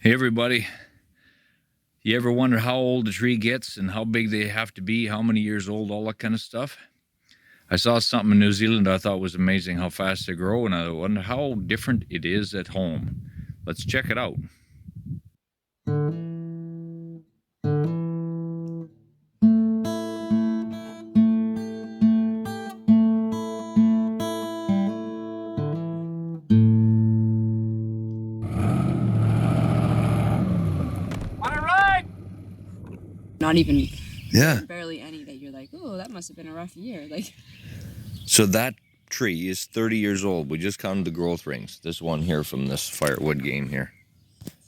Hey everybody, you ever wonder how old a tree gets and how big they have to be, how many years old, all that kind of stuff? I saw something in New Zealand I thought was amazing how fast they grow, and I wonder how different it is at home. Let's check it out. Not even, Yeah. barely any that you're like, oh, that must have been a rough year. Like, So that tree is 30 years old. We just counted the growth rings. This one here from this firewood game here.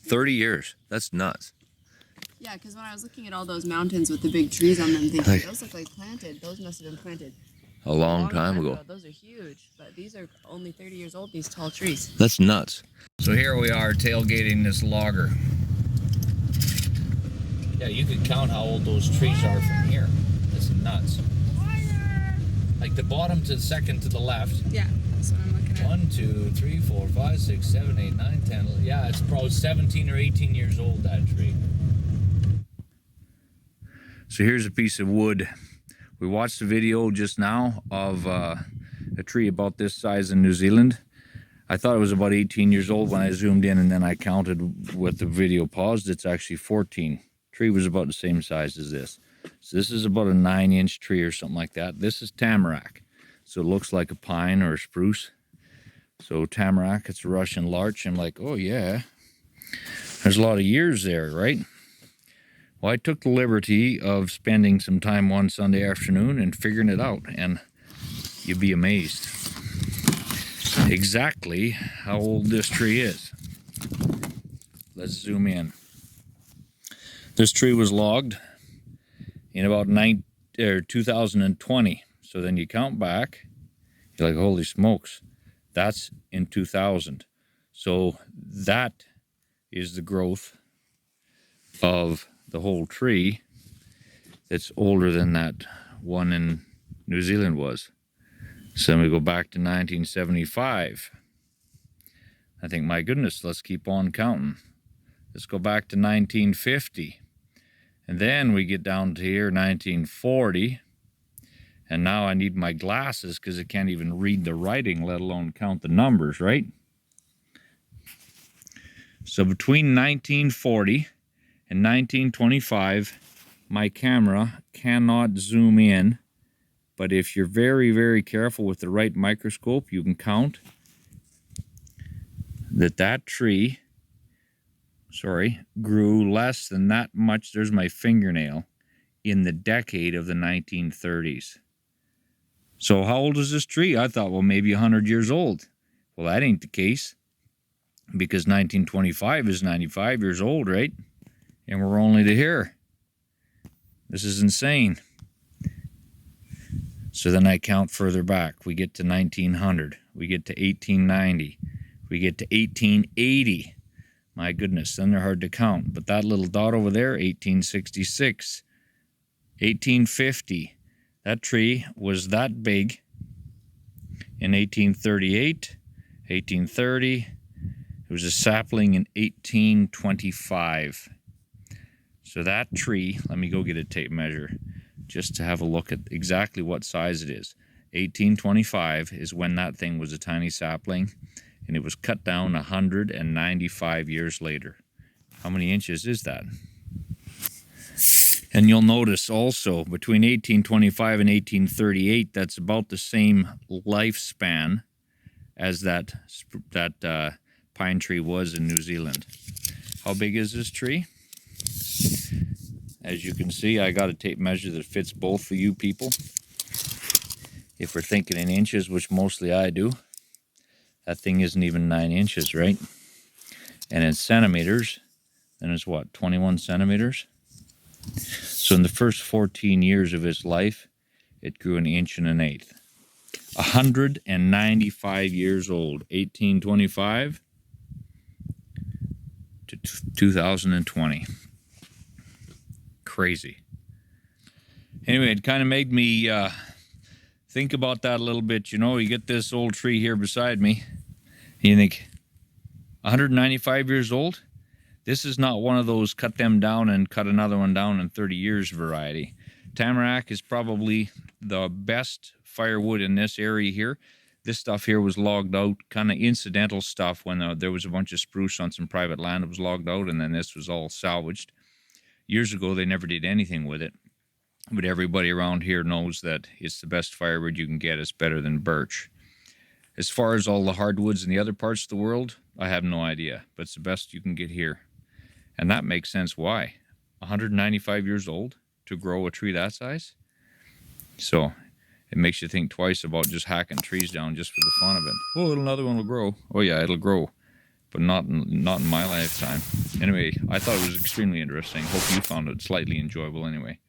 30 years. That's nuts. yeah, because when I was looking at all those mountains with the big trees on them, thinking, those look like planted. Those must have been planted A long time ago. Those are huge, but these are only 30 years old, these tall trees. That's nuts. So here we are tailgating this logger. Yeah, you could count how old those trees are from here. That's nuts. Like the bottom to the second to the left. Yeah, that's what I'm looking at. 1, 2, 3, 4, 5, 6, 7, 8, 9, 10. Yeah, it's probably 17 or 18 years old, that tree. So here's a piece of wood. We watched a video just now of a tree about this size in New Zealand. I thought it was about 18 years old when I zoomed in, and then I counted with the video paused. It's actually 14. Tree was about the same size as this. So this is about a 9-inch tree or something like that. This is tamarack. So it looks like a pine or a spruce. So tamarack, it's a Russian larch. I'm like, oh yeah, there's a lot of years there, right? Well, I took the liberty of spending some time one Sunday afternoon and figuring it out, and you'd be amazed exactly how old this tree is. Let's zoom in. This tree was logged in about 2020. So then you count back, you're like, holy smokes, that's in 2000. So that is the growth of the whole tree that's older than that one in New Zealand was. So then we go back to 1975. I think, my goodness, let's keep on counting. Let's go back to 1950. And then we get down to here, 1940. And now I need my glasses because I can't even read the writing, let alone count the numbers, right? So between 1940 and 1925, my camera cannot zoom in. But if you're very, very careful with the right microscope, you can count that tree, grew less than that much, there's my fingernail, in the decade of the 1930s. So how old is this tree? I thought, well, maybe 100 years old. Well, that ain't the case, because 1925 is 95 years old, right? And we're only to here. This is insane. So then I count further back. We get to 1900. We get to 1890. We get to 1880. My goodness, then they're hard to count. But that little dot over there, 1866, 1850. That tree was that big in 1838, 1830. It was a sapling in 1825. So that tree, let me go get a tape measure just to have a look at exactly what size it is. 1825 is when that thing was a tiny sapling, and it was cut down 195 years later. How many inches is that? And you'll notice also between 1825 and 1838, that's about the same lifespan as that pine tree was in New Zealand. How big is this tree? As you can see, I got a tape measure that fits both for you people. If we're thinking in inches, which mostly I do, that thing isn't even 9 inches, right? And in centimeters, then it's what, 21 centimeters? So in the first 14 years of its life, it grew 1 1/8 inches. 195 years old, 1825 to 2020. Crazy. Anyway, it kind of made me think about that a little bit. You know, you get this old tree here beside me, and you think, 195 years old? This is not one of those cut them down and cut another one down in 30 years variety. Tamarack is probably the best firewood in this area here. This stuff here was logged out, kind of incidental stuff when there was a bunch of spruce on some private land that was logged out, and then this was all salvaged. Years ago, they never did anything with it, but everybody around here knows that it's the best firewood you can get. It's better than birch. As far as all the hardwoods in the other parts of the world, I have no idea, but it's the best you can get here. And that makes sense why. 195 years old to grow a tree that size? So it makes you think twice about just hacking trees down just for the fun of it. Oh, another one will grow. Oh yeah, it'll grow, but not in my lifetime. Anyway, I thought it was extremely interesting. Hope you found it slightly enjoyable anyway.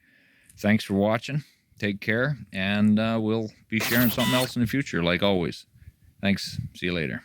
Thanks for watching. Take care, and we'll be sharing something else in the future, like always. Thanks. See you later.